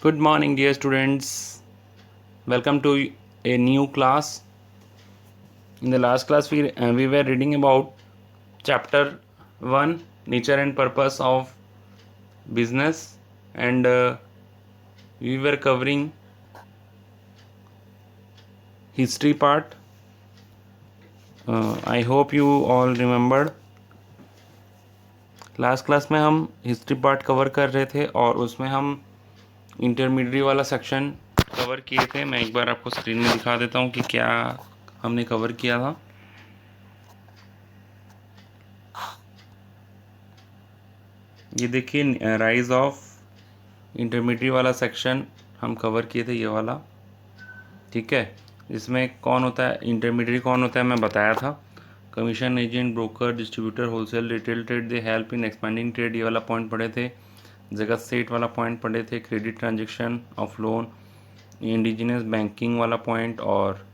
Good morning, dear students. Welcome to a new class. In the last class, we were reading about chapter 1, Nature and Purpose of Business, and we were covering history part. I hope you all remembered. Last class में हम history part cover कर रहे थे और उसमें हम intermediate वाला section cover किए थे. मैं एक बार आपको स्क्रीन में दिखा देता हूँ कि क्या हमने कवर किया था. ये देखिए, राइज ऑफ इंटरमीडिएट वाला सेक्शन हम कवर किए थे, ये वाला. ठीक है, इसमें कौन होता है, इंटरमीडिएट कौन होता है मैं बताया था. Commission agent, broker, distributor, wholesale, retail trade, they help in expanding trade, ये वाला पॉइंट पढ़े थे. जगत सेट वाला पॉइंट पढ़े थे. Credit transaction of loan, indigenous banking वाला पॉइंट और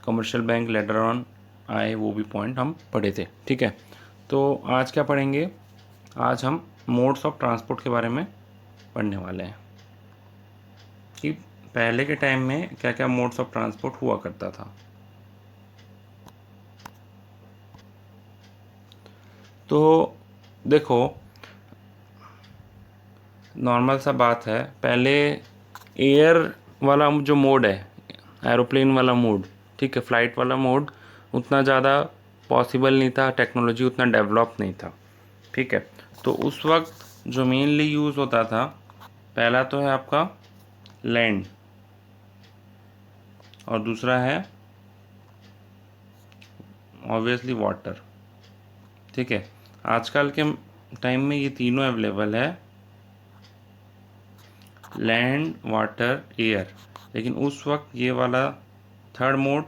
कमर्शियल बैंक लेटर ऑन आए, वो भी पॉइंट हम पढ़े थे. ठीक है, तो आज क्या पढ़ेंगे, आज हम मोड्स ऑफ ट्रांसपोर्ट के बारे में पढ़ने वाले हैं कि पहले के टाइम में क्या क्या मोड्स ऑफ ट्रांसपोर्ट हुआ करता था. तो देखो, नॉर्मल सा बात है, पहले एयर वाला जो मोड है, एरोप्लेन वाला मोड, ठीक है, फ़्लाइट वाला मोड उतना ज़्यादा पॉसिबल नहीं था, टेक्नोलॉजी उतना डेवलप नहीं था. ठीक है, तो उस वक्त जो मेनली यूज़ होता था, पहला तो है आपका लैंड और दूसरा है ऑब्वियसली वाटर. ठीक है, आजकल के टाइम में ये तीनों अवेलेबल है, लैंड, वाटर, एयर. लेकिन उस वक्त ये वाला थर्ड मोड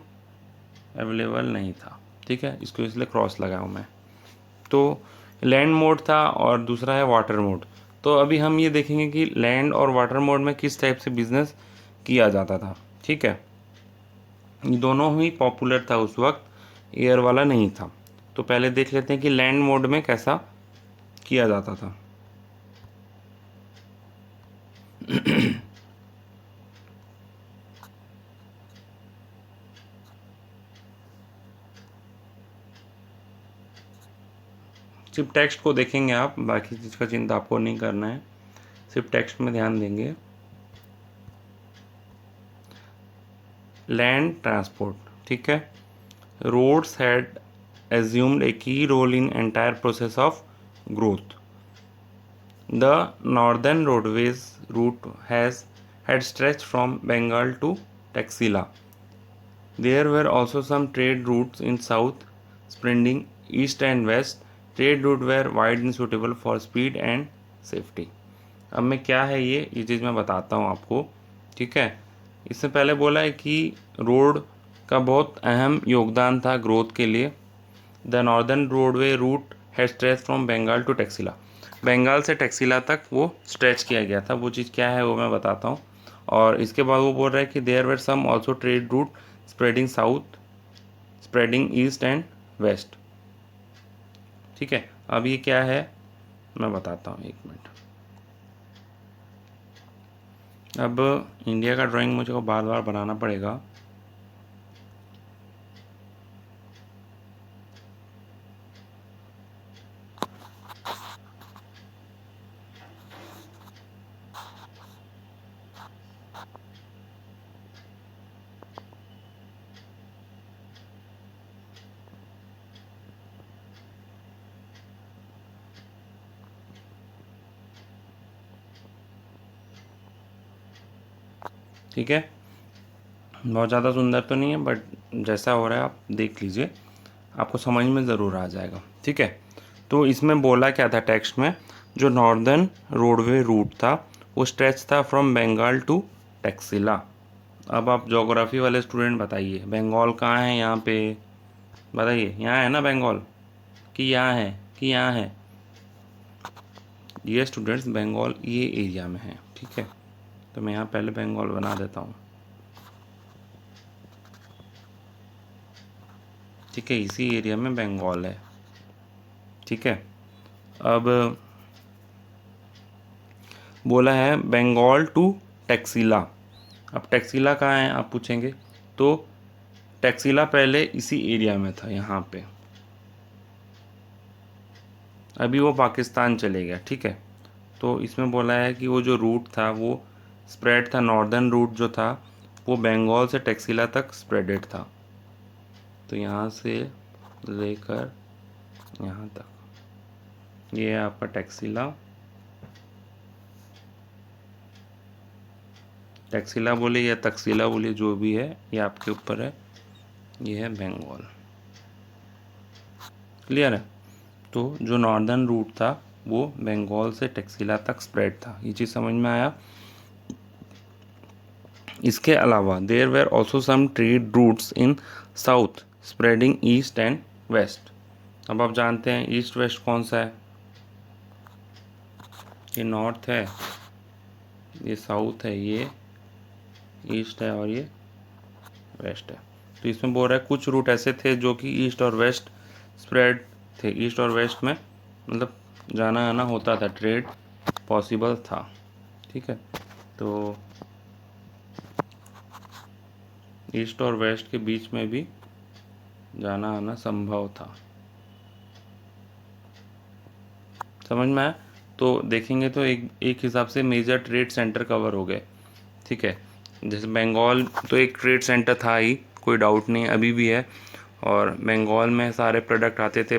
अवेलेबल नहीं था. ठीक है, इसको इसलिए क्रॉस लगाऊँ मैं. तो लैंड मोड था और दूसरा है वाटर मोड. तो अभी हम ये देखेंगे कि लैंड और वाटर मोड में किस टाइप से बिजनेस किया जाता था. ठीक है, ये दोनों ही पॉपुलर था उस वक्त, एयर वाला नहीं था. तो पहले देख लेते हैं कि लैंड मोड में कैसा किया जाता था. सिर्फ टेक्स्ट को देखेंगे आप, बाकी चीज़ का चिंता आपको नहीं करना है, सिर्फ टेक्स्ट में ध्यान देंगे. लैंड ट्रांसपोर्ट, ठीक है. Roads had assumed a key role in entire process of growth. The northern roadways route had stretched from Bengal to Taxila. There were also some trade routes in south, spreading east and west. Trade routes were wide and suitable for speed and safety. अब मैं क्या है ये चीज़ मैं बताता हूँ आपको. ठीक है, इससे पहले बोला है कि रोड का बहुत अहम योगदान था ग्रोथ के लिए. द नॉर्दर्न रोडवे रूट है stretch from Bengal to Taxila. Bengal से टैक्सिला तक वो स्ट्रेच किया गया था. वो चीज़ क्या है वो मैं बताता हूँ. और इसके बाद वो बोल रहा है कि there were some also trade route spreading south, spreading east and west. ठीक है, अब ये क्या है मैं बताता हूँ, एक मिनट. अब इंडिया का ड्राइंग मुझे को बार बार बनाना पड़ेगा. ठीक है, बहुत ज़्यादा सुंदर तो नहीं है, बट जैसा हो रहा है आप देख लीजिए, आपको समझ में ज़रूर आ जाएगा. ठीक है, तो इसमें बोला क्या था टेक्स्ट में, जो नॉर्दर्न रोडवे रूट था वो स्ट्रेच था फ्रॉम बंगाल टू टैक्सिला. अब आप ज्योग्राफी वाले स्टूडेंट बताइए, बंगाल कहाँ है यहाँ पे, बताइए. यहाँ है ना बंगाल, कि यहाँ है, कि यहाँ है. ये स्टूडेंट्स, बंगाल ये एरिया में है. ठीक है, तो मैं यहाँ पहले बंगाल बना देता हूँ. ठीक है, इसी एरिया में बंगाल है. ठीक है, अब बोला है बंगाल टू टैक्सीला। अब टैक्सीला कहाँ है आप पूछेंगे, तो टैक्सीला पहले इसी एरिया में था, यहाँ पे। अभी वो पाकिस्तान चले गया, ठीक है। तो इसमें बोला है कि वो जो रूट था वो स्प्रेड था, नॉर्दर्न रूट जो था वो बंगाल से टैक्सीला तक स्प्रेडेड था। तो यहाँ से लेकर यहाँ तक ये है आपका टैक्सीला। टैक्सीला बोले या तक्सीला बोले, जो भी है ये आपके ऊपर है। ये है बंगाल। क्लियर है। तो जो नॉर्दर्न रूट था वो बंगाल से टैक्सीला तक स्प्रेड था। ये चीज़ समझ में आया। इसके अलावा there were also some trade routes in south spreading east and west. अब आप जानते हैं ईस्ट वेस्ट कौन सा है, ये नॉर्थ है, ये साउथ है, ये ईस्ट है और ये वेस्ट है। तो इसमें बोल रहा है कुछ रूट ऐसे थे जो कि ईस्ट और वेस्ट स्प्रेड थे। ईस्ट और वेस्ट में मतलब जाना आना होता था, ट्रेड पॉसिबल था, ठीक है। तो ईस्ट और वेस्ट के बीच में भी जाना आना संभव था। समझ में आया। तो देखेंगे तो एक हिसाब से मेजर ट्रेड सेंटर कवर हो गए, ठीक है। जैसे बंगाल तो एक ट्रेड सेंटर था ही, कोई डाउट नहीं, अभी भी है। और बंगाल में सारे प्रोडक्ट आते थे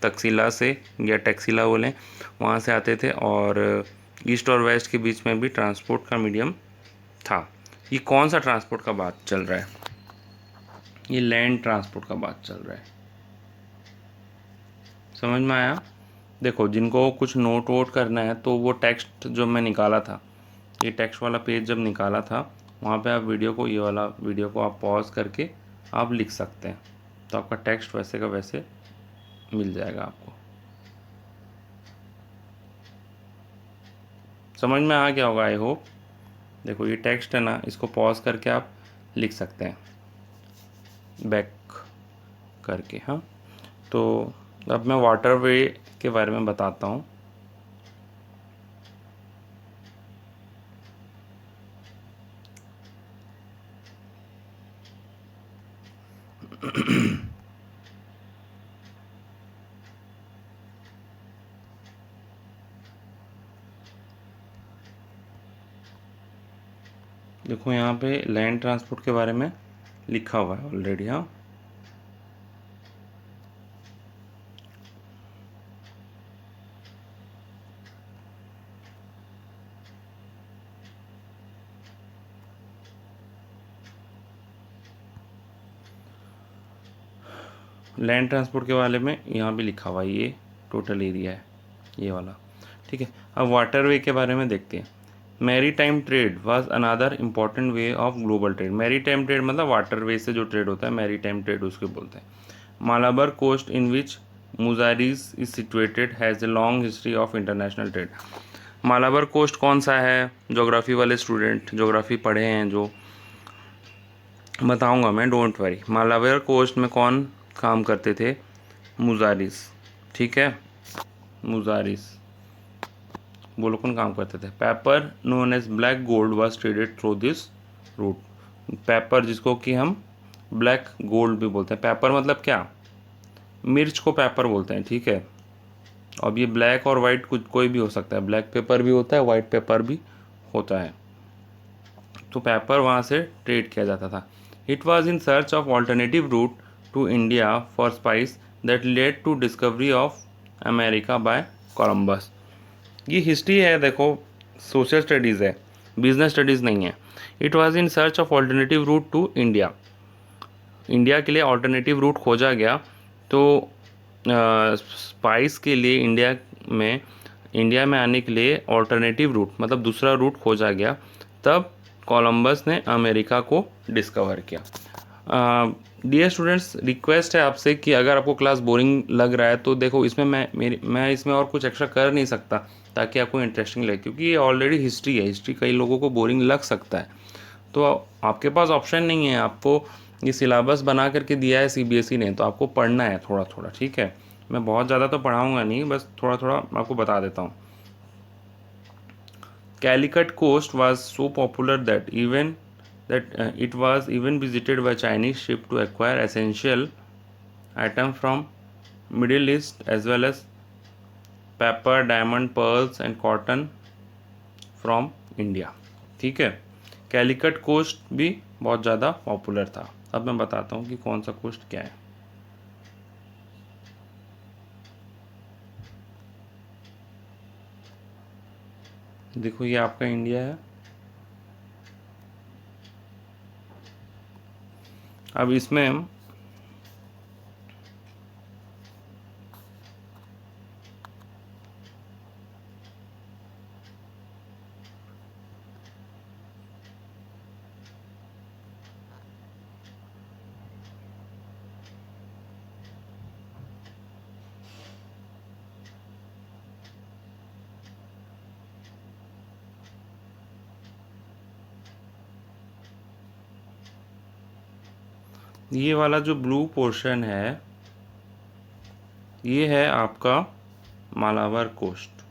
तक्सीला से या टैक्सीला बोलें, वहाँ से आते थे। और ईस्ट और वेस्ट के बीच में भी ट्रांसपोर्ट का मीडियम था। ये कौन सा ट्रांसपोर्ट का बात चल रहा है, ये लैंड ट्रांसपोर्ट का बात चल रहा है। समझ में आया। देखो जिनको कुछ नोट वोट करना है तो वो टेक्स्ट जो मैं निकाला था, ये टेक्स्ट वाला पेज जब निकाला था वहाँ पे आप वीडियो को, ये वाला वीडियो को आप पॉज करके आप लिख सकते हैं, तो आपका टेक्स्ट वैसे का वैसे मिल जाएगा आपको। समझ में आ गया होगा आई होप। देखो ये टेक्स्ट है ना, इसको पॉज करके आप लिख सकते हैं बैक करके। हाँ, तो अब मैं वाटरवे के बारे में बताता हूँ। देखो यहाँ पे लैंड ट्रांसपोर्ट के बारे में लिखा हुआ है ऑलरेडी। हाँ, लैंड ट्रांसपोर्ट के बारे में यहाँ भी लिखा हुआ है, ये टोटल एरिया है ये वाला, ठीक है। अब वाटरवे के बारे में देखते हैं। Maritime trade was another important way of global trade. Maritime trade मतलब वाटरवे से जो ट्रेड होता है, मैरी टाइम ट्रेड उसको बोलते हैं। Malabar coast in which Muziris is situated has a long history of international trade. Malabar coast कौन सा है, ज्योग्राफी वाले स्टूडेंट ज्योग्राफी पढ़े हैं जो, बताऊंगा मैं, डोंट वरी। मालाबार कोस्ट में कौन काम करते थे, मुजारिस, ठीक है। मुजारिस बोलो कौन काम करते थे। Pepper known as black gold was traded through this route. Pepper जिसको कि हम ब्लैक गोल्ड भी बोलते हैं। पेपर मतलब क्या, मिर्च को पेपर बोलते हैं, ठीक है। अब ये ब्लैक और वाइट कुछ कोई भी हो सकता है, ब्लैक पेपर भी होता है, वाइट पेपर भी होता है। तो पेपर वहाँ से ट्रेड किया जाता था। It was in search of alternative route to India for spice that led to discovery of America by Columbus. ये हिस्ट्री है, देखो सोशल स्टडीज़ है, बिजनेस स्टडीज़ नहीं है। It was in search of alternative route to India. India के लिए alternative root खोजा गया। तो स्पाइस के लिए इंडिया में आने के लिए ऑल्टरनेटिव रूट मतलब दूसरा रूट खोजा गया। तब कोलंबस ने अमेरिका को डिस्कवर किया। डियर स्टूडेंट्स, रिक्वेस्ट है आपसे कि अगर आपको क्लास बोरिंग लग रहा है तो देखो इसमें मैं इसमें और कुछ एक्स्ट्रा कर नहीं सकता ताकि आपको इंटरेस्टिंग लगे, क्योंकि ये ऑलरेडी हिस्ट्री है। हिस्ट्री कई लोगों को बोरिंग लग सकता है, तो आपके पास ऑप्शन नहीं है। आपको ये सिलेबस बना करके दिया है सीबीएसई ने, तो आपको पढ़ना है थोड़ा थोड़ा, ठीक है। मैं बहुत ज़्यादा तो पढ़ाऊँगा नहीं, बस थोड़ा थोड़ा आपको बता देता हूँ। Calicut coast was so popular that it was even visited by Chinese ship to acquire essential item from Middle East as well as pepper, diamond, pearls and cotton from India. ठीक है, कैलिकट कोस्ट भी बहुत ज़्यादा popular था। अब मैं बताता हूँ कि कौन सा कोस्ट क्या है। देखो ये आपका इंडिया है। अब इसमें ये वाला जो ब्लू पोर्शन है ये है आपका मालाबार कोस्ट,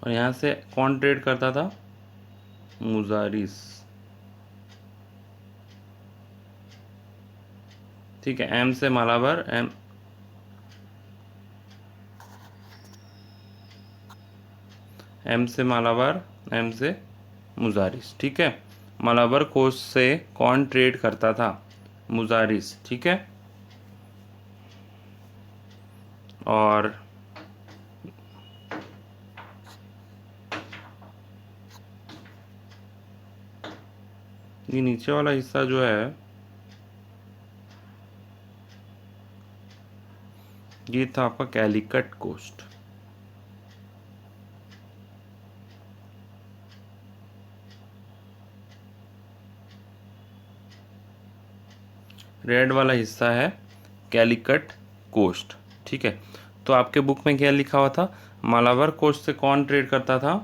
और यहाँ से कौन ट्रेड करता था? मुजारिस। ठीक है, एम से मालाबार, एम से मालाबार, एम से मुजारिस। ठीक है, मालाबार कोस्ट से कौन ट्रेड करता था? मुजारिस। ठीक है, और ये नीचे वाला हिस्सा जो है ये था आपका कैलिकट कोस्ट। रेड वाला हिस्सा है कैलिकट कोस्ट। ठीक है, तो आपके बुक में क्या लिखा हुआ था? मालाबार कोस्ट से कौन ट्रेड करता था?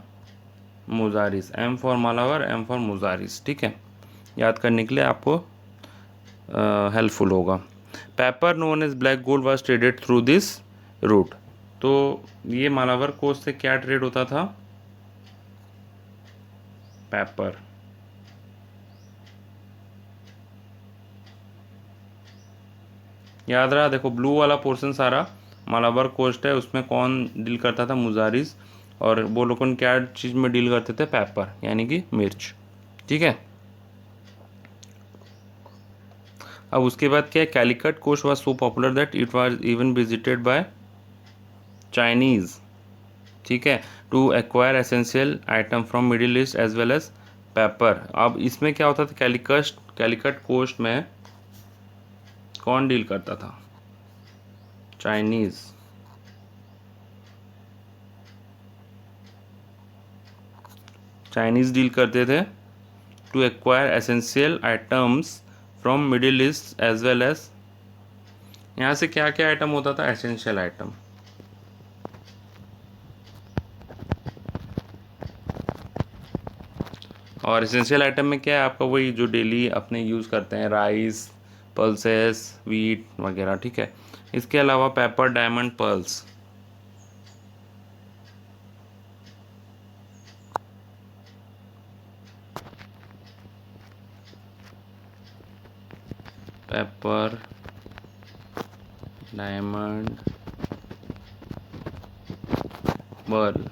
Muziris. M for Malabar, M for Muziris. ठीक है, याद करने के लिए आपको हेल्पफुल होगा। Pepper known as black gold was traded through this route. तो ये मालाबार कोस्ट से क्या ट्रेड होता था? पेपर। याद रहा, देखो ब्लू वाला पोर्शन सारा मालाबार कोस्ट है, उसमें कौन डील करता था? मुजारिस। और वो लोग क्या चीज़ में डील करते थे? पेपर, यानी कि मिर्च। ठीक है, अब उसके बाद क्या है? Calicut coast was so popular that it was even visited by Chinese. ठीक है, to acquire essential item from middle east as well as pepper. अब इसमें क्या होता था? कैलिकट कोस्ट में कौन डील करता था? चाइनीज। चाइनीज डील करते थे to acquire essential items from middle east as well as, यहाँ से क्या क्या आइटम होता था? Essential item. और एसेंशियल आइटम में क्या है आपका? वही जो डेली अपने यूज़ करते हैं, राइस, पल्सेस, वीट वगैरह। ठीक है, इसके अलावा pepper, diamond, pearls. Pepper, diamond, pearl.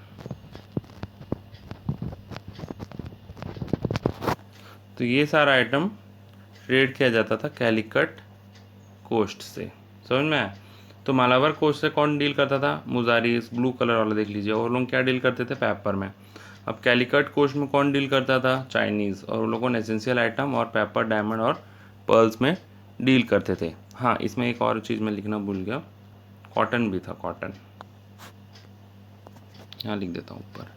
तो ये सारा आइटम ट्रेड किया जाता था कैलिकट कोस्ट से। समझ में आया? तो मालाबार कोस्ट से कौन डील करता था? मुजारिस। ब्लू कलर वाला देख लीजिए, और लोग क्या डील करते थे? पेपर में। अब कैलिकट कोस्ट में कौन डील करता था? चाइनीज़। और उन लोगों ने एसेंशियल आइटम और पेपर, डायमंड और पर्ल्स में डील करते थे। हाँ, इसमें एक और चीज़ मैं लिखना भूल गया, कॉटन भी था। कॉटन यहाँ लिख देता हूँ ऊपर।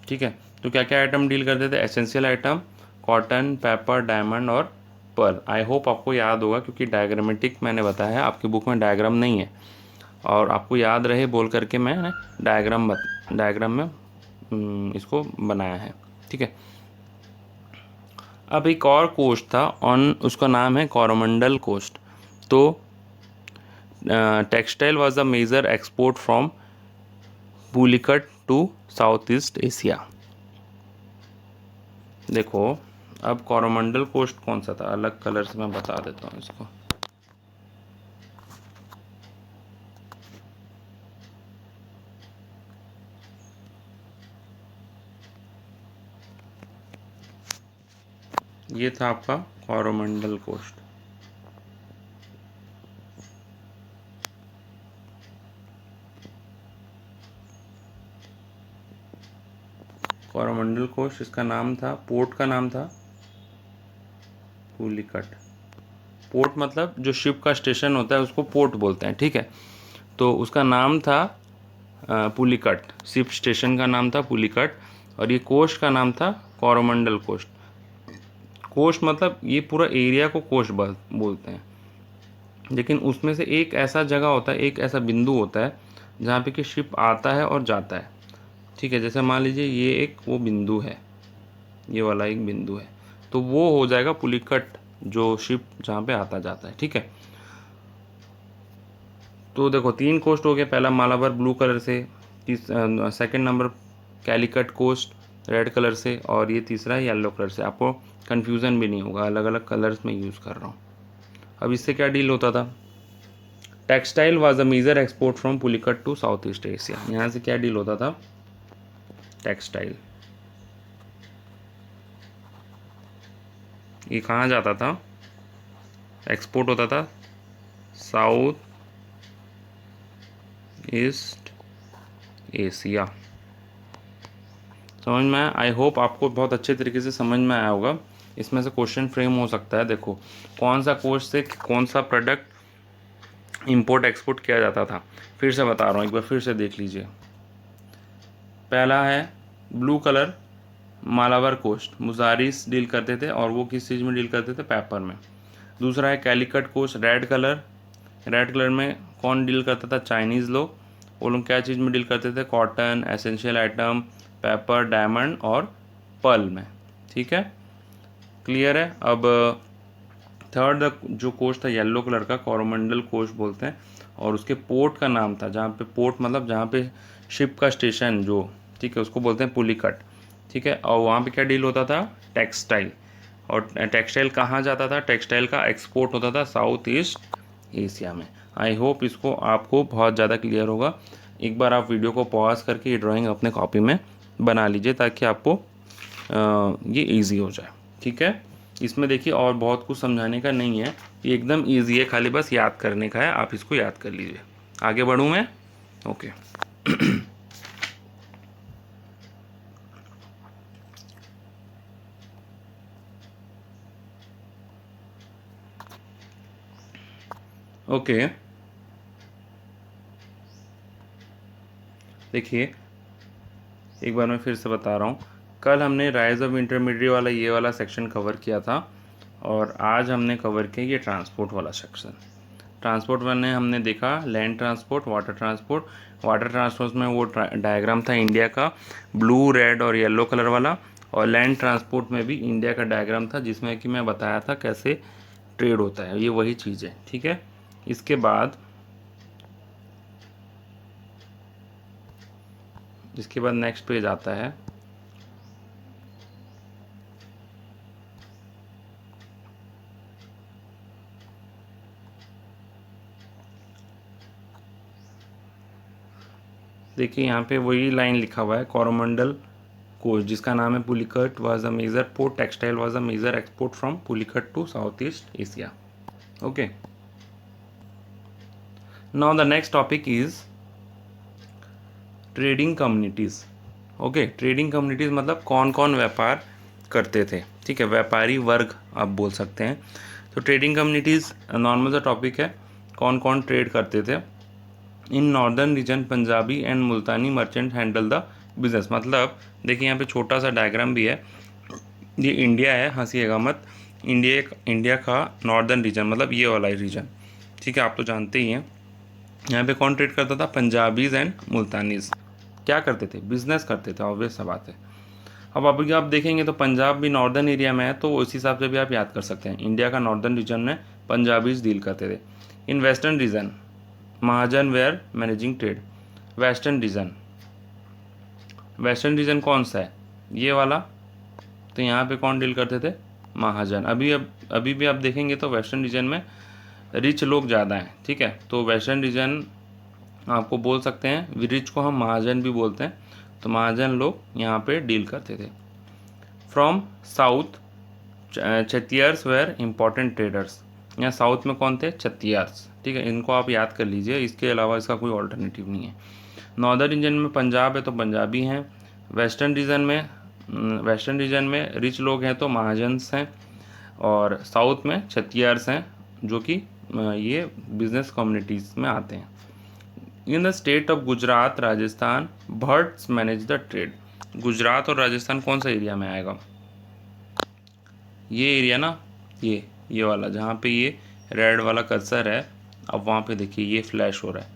ठीक है, तो क्या क्या आइटम डील करते थे? Essential item, cotton, paper, diamond और पर्ल। आई होप आपको याद होगा, क्योंकि डायग्रामेटिक मैंने बताया है, आपकी बुक में डायग्राम नहीं है, और आपको याद रहे बोल करके मैंने डायग्राम में इसको बनाया है। ठीक है, अब एक और कोस्ट था ऑन, उसका नाम है कोरोमंडल कोस्ट। तो textile was the major export from Pulicat to south east Asia. देखो अब कोरोमंडल कोस्ट कौन सा था, अलग कलर से मैं बता देता हूँ इसको। ये था आपका कोरोमंडल कोस्ट। कोरोमंडल कोस्ट, इसका नाम था, पोर्ट का नाम था पुलिकट। पोर्ट मतलब जो शिप का स्टेशन होता है उसको पोर्ट बोलते हैं, ठीक है। तो उसका नाम था पुलिकट, शिप स्टेशन का नाम था पुलिकट, और ये कोस्ट का नाम था कोरोमंडल कोस्ट। कोस्ट मतलब ये पूरा एरिया को कोस्ट बोलते हैं, लेकिन उसमें से एक ऐसा जगह होता है, एक ऐसा बिंदु होता है जहाँ पे कि शिप आता है और जाता है, ठीक है। जैसे मान लीजिए ये एक वो बिंदु है, ये वाला एक बिंदु है, तो वो हो जाएगा पुलिकट, जो शिप जहाँ पे आता जाता है, ठीक है। तो देखो 3 कोस्ट हो गए, पहला मालाबार ब्लू कलर से, second number Calicut coast red colour से, और ये तीसरा है येलो कलर से। आपको कन्फ्यूज़न भी नहीं होगा, अलग अलग कलर्स में यूज़ कर रहा हूँ। अब इससे क्या डील होता था, textile was a major export from Pulicat to south east Asia. यहाँ से क्या डील होता था, टेक्सटाइल ये कहाँ जाता था, एक्सपोर्ट होता था साउथ ईस्ट एशिया। समझ में आया? आई होप आपको बहुत अच्छे तरीके से समझ में आया होगा। इसमें से क्वेश्चन फ्रेम हो सकता है। देखो कौन सा कोर्स से कौन सा प्रोडक्ट इंपोर्ट एक्सपोर्ट किया जाता था, फिर से बता रहा हूँ, एक बार फिर से देख लीजिए। पहला है blue colour, Malabar coast, Muziris deal करते थे, और वो किस चीज़ में डील करते थे, पेपर में। दूसरा है Calicut coast, red colour, red colour में कौन डील करता था, चाइनीज़ लोग। वो लोग क्या चीज़ में डील करते थे, cotton, essential item, paper, diamond और पर्ल में, ठीक है, क्लियर है। अब थर्ड जो कोस्ट था येलो कलर का, कोरोमंडल कोस्ट बोलते हैं, और उसके पोर्ट का नाम था, जहाँ पे पोर्ट मतलब जहाँ पे शिप का स्टेशन जो, ठीक है, उसको बोलते हैं पुलिकट, ठीक है। और वहाँ पे क्या डील होता था, टेक्सटाइल। और टेक्सटाइल कहाँ जाता था, टेक्सटाइल का एक्सपोर्ट होता था साउथ ईस्ट एशिया में। आई होप इसको आपको बहुत ज़्यादा क्लियर होगा। एक बार आप वीडियो को पॉज करके ये ड्राइंग अपने कॉपी में बना लीजिए, ताकि आपको ये इजी हो जाए, ठीक है। इसमें देखिए और बहुत कुछ समझाने का नहीं है, ये एकदम इजी है, खाली बस याद करने का है। आप इसको याद कर लीजिए। आगे बढ़ूँ मैं? ओके। ओके, देखिए एक बार मैं फिर से बता रहा हूँ। कल हमने राइज ऑफ इंटरमीडिएट वाला ये वाला सेक्शन कवर किया था, और आज हमने कवर किया ये ट्रांसपोर्ट वाला सेक्शन। ट्रांसपोर्ट में हमने देखा land transport, water transport. Water transport में वो डायग्राम था इंडिया का, ब्लू, रेड और येलो कलर वाला। और लैंड ट्रांसपोर्ट में भी इंडिया का डायग्राम था, जिसमें कि मैं बताया था कैसे ट्रेड होता है, ये वही चीज़ है, ठीक है। इसके बाद नेक्स्ट पेज आता है। देखिए यहाँ पे वही लाइन लिखा हुआ है, कोरोमंडल कोस्ट जिसका नाम है Pulicat was a major port, textile was a major export from Pulicat to south east Asia. Okay, now the next topic is trading communities. Okay, trading communities मतलब कौन कौन व्यापार करते थे, ठीक है, व्यापारी वर्ग आप बोल सकते हैं। तो ट्रेडिंग कम्युनिटीज़ नॉर्मल सा टॉपिक है, कौन कौन ट्रेड करते थे। In northern region Punjabi and Multani merchant handle the business. मतलब देखिए यहाँ पे छोटा सा डायग्राम भी है, ये इंडिया है, हंसीएगा मत। इंडिया का नॉर्दर्न रीजन मतलब ये वाला रीजन, ठीक है, आप तो जानते ही हैं। यहाँ पे कौन ट्रेड करता था, पंजाबीज़ एंड मुल्तानीज़। क्या करते थे, बिजनेस करते थे, ऑब्वियस सा बात है। अब अभी आप देखेंगे तो पंजाब भी नॉर्दर्न एरिया में है, तो उस हिसाब से भी आप याद कर सकते हैं। इंडिया का नॉर्दर्न रीजन में पंजाबीज डील करते थे। In western region Mahajan were managing trade. Western region, western region कौन सा है, ये वाला, तो यहाँ पे कौन डील करते थे, महाजन। अभी भी आप देखेंगे तो वेस्टर्न रीजन में रिच लोग ज़्यादा हैं, ठीक है। तो वेस्टर्न रीजन आपको बोल सकते हैं, रिच को हम महाजन भी बोलते हैं, तो महाजन लोग यहाँ पे डील करते थे। From south Chettiars were important traders. यहाँ साउथ में कौन थे, चतियर्स, ठीक है, इनको आप याद कर लीजिए, इसके अलावा इसका कोई ऑल्टरनेटिव नहीं है। नॉर्दर्न रीजन में पंजाब है तो पंजाबी हैं। वेस्टर्न रीजन में रिच लोग हैं तो महाजन्स हैं, और साउथ में छतियार्स हैं जो कि ये बिजनेस कम्युनिटीज़ में आते हैं। In the state of Gujarat Rajasthan Bhatts manage the trade. Gujarat और राजस्थान कौन सा एरिया में आएगा, ये एरिया ना, ये वाला जहाँ पे ये रेड वाला कर्सर है, अब वहाँ पे देखिए ये फ्लैश हो रहा है,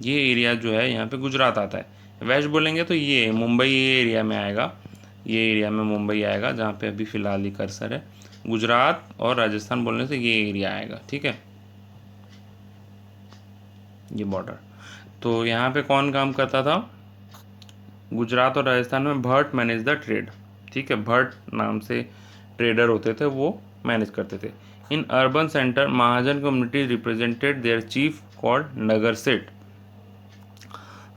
ये एरिया जो है यहाँ पे गुजरात आता है। वेस्ट बोलेंगे तो ये मुंबई ये एरिया में आएगा, ये एरिया में मुंबई आएगा जहाँ पे अभी फ़िलहाल ये कर्सर है। गुजरात और राजस्थान बोलने से ये एरिया आएगा, ठीक है, ये बॉर्डर। तो यहाँ पे कौन काम करता था, गुजरात और राजस्थान में भट्ट मैनेज द ट्रेड, ठीक है, भट्ट नाम से ट्रेडर होते थे, वो मैनेज करते थे। In urban centre Mahajan community represented their chief called Nagar Seth.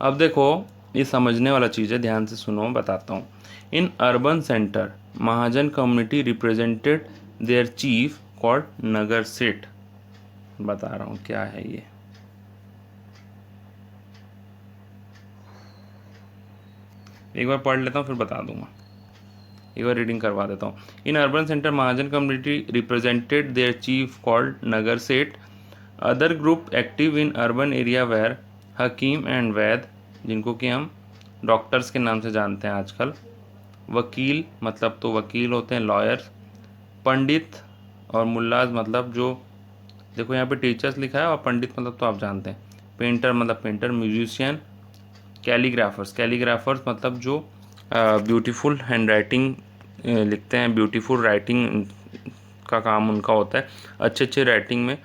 अब देखो ये समझने वाला चीज़ है, ध्यान से सुनो, बताता हूँ। In urban centre Mahajan community represented their chief called Nagar Seth. बता रहा हूँ क्या है ये, एक बार पढ़ लेता हूँ फिर बता दूंगा, एक बार रीडिंग करवा देता हूँ। In urban centre Mahajan community represented their chief called Nagar Seth. Other group active in urban area were hakim and vaid, जिनको कि हम डॉक्टर्स के नाम से जानते हैं आजकल। वकील मतलब तो वकील होते हैं, लॉयर्स। पंडित और मुल्लाज मतलब जो, देखो यहाँ पे टीचर्स लिखा है, और पंडित मतलब तो आप जानते हैं। पेंटर मतलब पेंटर, म्यूजिशियन। कैलीग्राफर्स मतलब जो ब्यूटीफुल हैंड राइटिंग लिखते हैं, ब्यूटीफुल राइटिंग का काम उनका होता है, अच्छे अच्छे राइटिंग में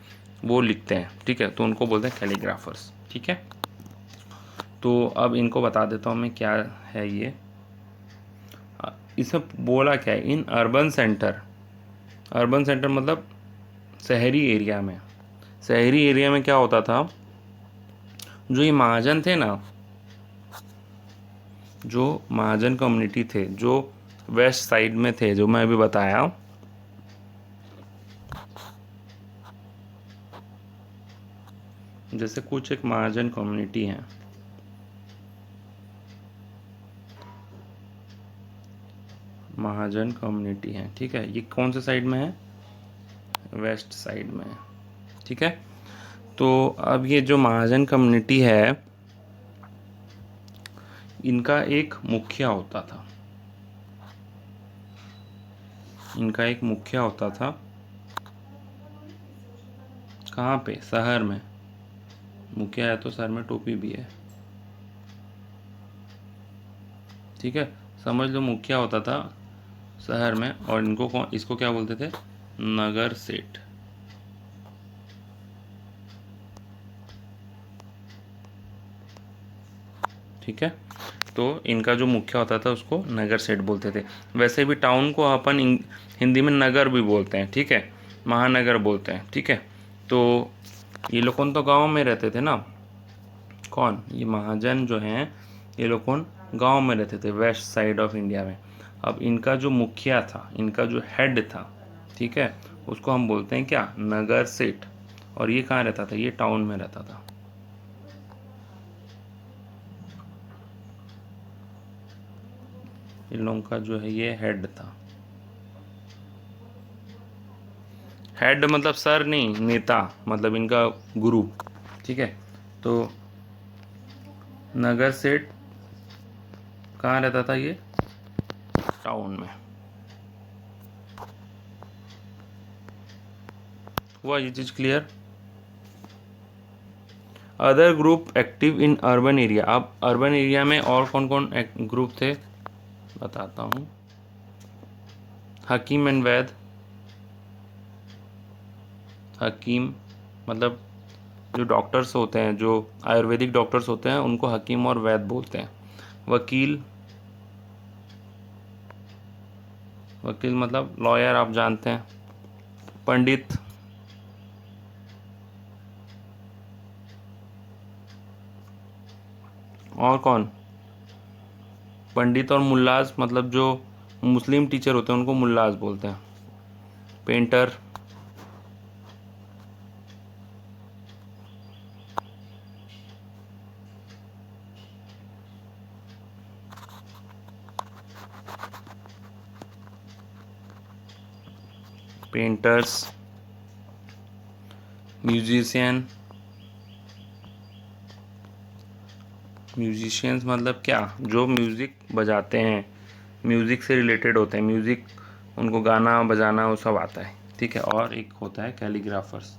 वो लिखते हैं, ठीक है, तो उनको बोलते हैं कैलीग्राफर्स, ठीक है। तो अब इनको बता देता हूँ मैं क्या है ये। इसमें बोला क्या है, इन अर्बन सेंटर, अर्बन सेंटर मतलब शहरी एरिया में। शहरी एरिया में क्या होता था, जो ये महाजन थे ना, जो महाजन कम्युनिटी थे, जो वेस्ट साइड में थे, जो मैं अभी बताया, जैसे कुछ एक महाजन कम्युनिटी है, महाजन कम्युनिटी है, ठीक है, ये कौन से साइड में है, वेस्ट साइड में है, ठीक है। तो अब ये जो महाजन कम्युनिटी है, इनका एक मुखिया होता था, इनका एक मुखिया होता था, कहाँ पे, शहर में। मुखिया है तो सर में टोपी भी है, ठीक है, समझ लो मुखिया होता था शहर में, और इनको इसको क्या बोलते थे, नगर सेठ, ठीक है। तो इनका जो मुखिया होता था उसको नगर सेठ बोलते थे। वैसे भी टाउन को अपन हिंदी में नगर भी बोलते हैं, ठीक है, महानगर बोलते हैं, ठीक है। तो ये लोग कौन तो गांव में रहते थे ना, कौन, ये महाजन जो हैं, ये लोग कौन गांव में रहते थे, वेस्ट साइड ऑफ इंडिया में। अब इनका जो मुखिया था, इनका जो हेड था, ठीक है, उसको हम बोलते हैं क्या, नगर सेठ। और ये कहाँ रहता था, ये टाउन में रहता था। इन लोगों का जो है ये हेड था, हेड मतलब सर नहीं, नेता मतलब इनका गुरु, ठीक है। तो नगर सेठ कहाँ रहता था, ये टाउन में। हुआ ये चीज़ clear. Other group active in urban area. अब अर्बन एरिया में और कौन कौन ग्रुप थे बताता हूँ। हकीम एंड वैद, हकीम मतलब जो डॉक्टर्स होते हैं, जो आयुर्वेदिक डॉक्टर्स होते हैं, उनको हकीम और वैद बोलते हैं। वकील, वकील मतलब लॉयर, आप जानते हैं। पंडित, और कौन, पंडित और मुल्लाज मतलब जो मुस्लिम टीचर होते हैं उनको मुल्लाज बोलते हैं। Painter, painters. म्यूजिशियन, म्यूजिशियंस मतलब क्या, जो म्यूज़िक बजाते हैं, म्यूज़िक से रिलेटेड होते हैं, म्यूज़िक उनको गाना बजाना वो सब आता है, ठीक है। और एक होता है कैलीग्राफर्स।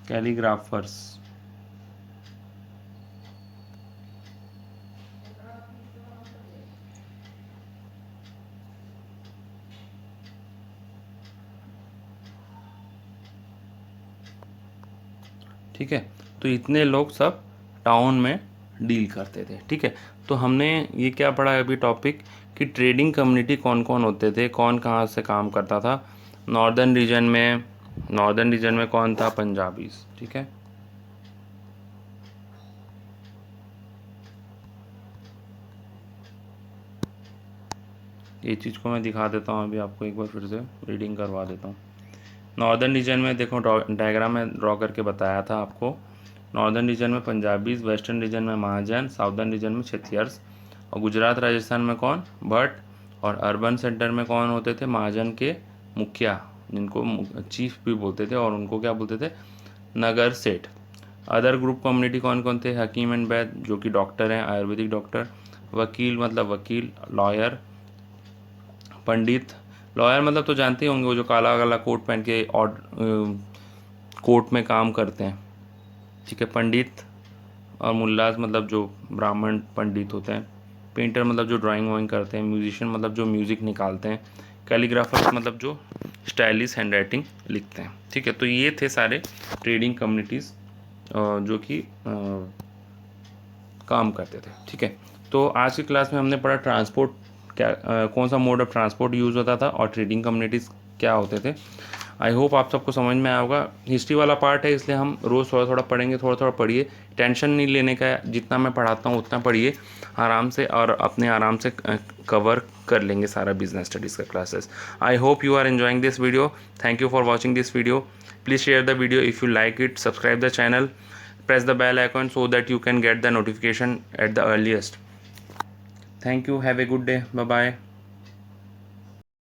कैलीग्राफर्स, ठीक है। तो इतने लोग सब टाउन में डील करते थे, ठीक है। तो हमने ये क्या पढ़ा है अभी टॉपिक, कि ट्रेडिंग कम्युनिटी कौन कौन होते थे, कौन कहाँ से काम करता था। नॉर्दर्न रीजन में, नॉर्दर्न रीजन में कौन था, पंजाबीज, ठीक है। ये चीज़ को मैं दिखा देता हूँ अभी आपको, एक बार फिर से रीडिंग करवा देता हूँ। नॉर्दर्न रीजन में देखो, डायग्राम में ड्रॉ करके बताया था आपको। नॉर्दर्न रीजन में पंजाबीज, वेस्टर्न रीजन में महाजन, साउदर्न रीजन में क्षेत्रियर्स, और गुजरात राजस्थान में कौन, भट्ट। और अर्बन सेंटर में कौन होते थे, महाजन के मुखिया, जिनको चीफ भी बोलते थे, और उनको क्या बोलते थे, नगर सेठ। अदर ग्रुप कम्युनिटी कौन कौन थे, हकीम एंड वैद जो कि डॉक्टर हैं, आयुर्वेदिक डॉक्टर। वकील मतलब वकील, लॉयर। पंडित, लॉयर मतलब तो जानते ही होंगे, वो जो काला काला कोट पहन के और कोर्ट में काम करते हैं, ठीक है। पंडित और मुल्लाज मतलब जो ब्राह्मण पंडित होते हैं। पेंटर मतलब जो ड्राइंग वाइंग करते हैं। म्यूजिशियन मतलब जो म्यूज़िक निकालते हैं। कैलीग्राफर्स मतलब जो स्टाइलिश हैंड राइटिंग लिखते हैं, ठीक है। तो ये थे सारे ट्रेडिंग कम्युनिटीज़ जो कि काम करते थे, ठीक है। तो आज की क्लास में हमने पढ़ा ट्रांसपोर्ट क्या, कौन सा मोड ऑफ ट्रांसपोर्ट यूज़ होता था, और ट्रेडिंग कम्युनिटीज़ क्या होते थे। आई होप आप सबको समझ में आया होगा। हिस्ट्री वाला पार्ट है, इसलिए हम रोज़ थोड़ा थोड़ा पढ़ेंगे, थोड़ा थोड़ा पढ़िए, टेंशन नहीं लेने का है, जितना मैं पढ़ाता हूँ उतना पढ़िए आराम से, और अपने आराम से कवर कर लेंगे सारा बिजनेस स्टडीज़ का classes. I hope you are enjoying this video. Thank you for watching this video. Please share the video if you like it, subscribe the channel, press the bell icon so that you can get the notification at the earliest. Thank you, have a good day, bye bye.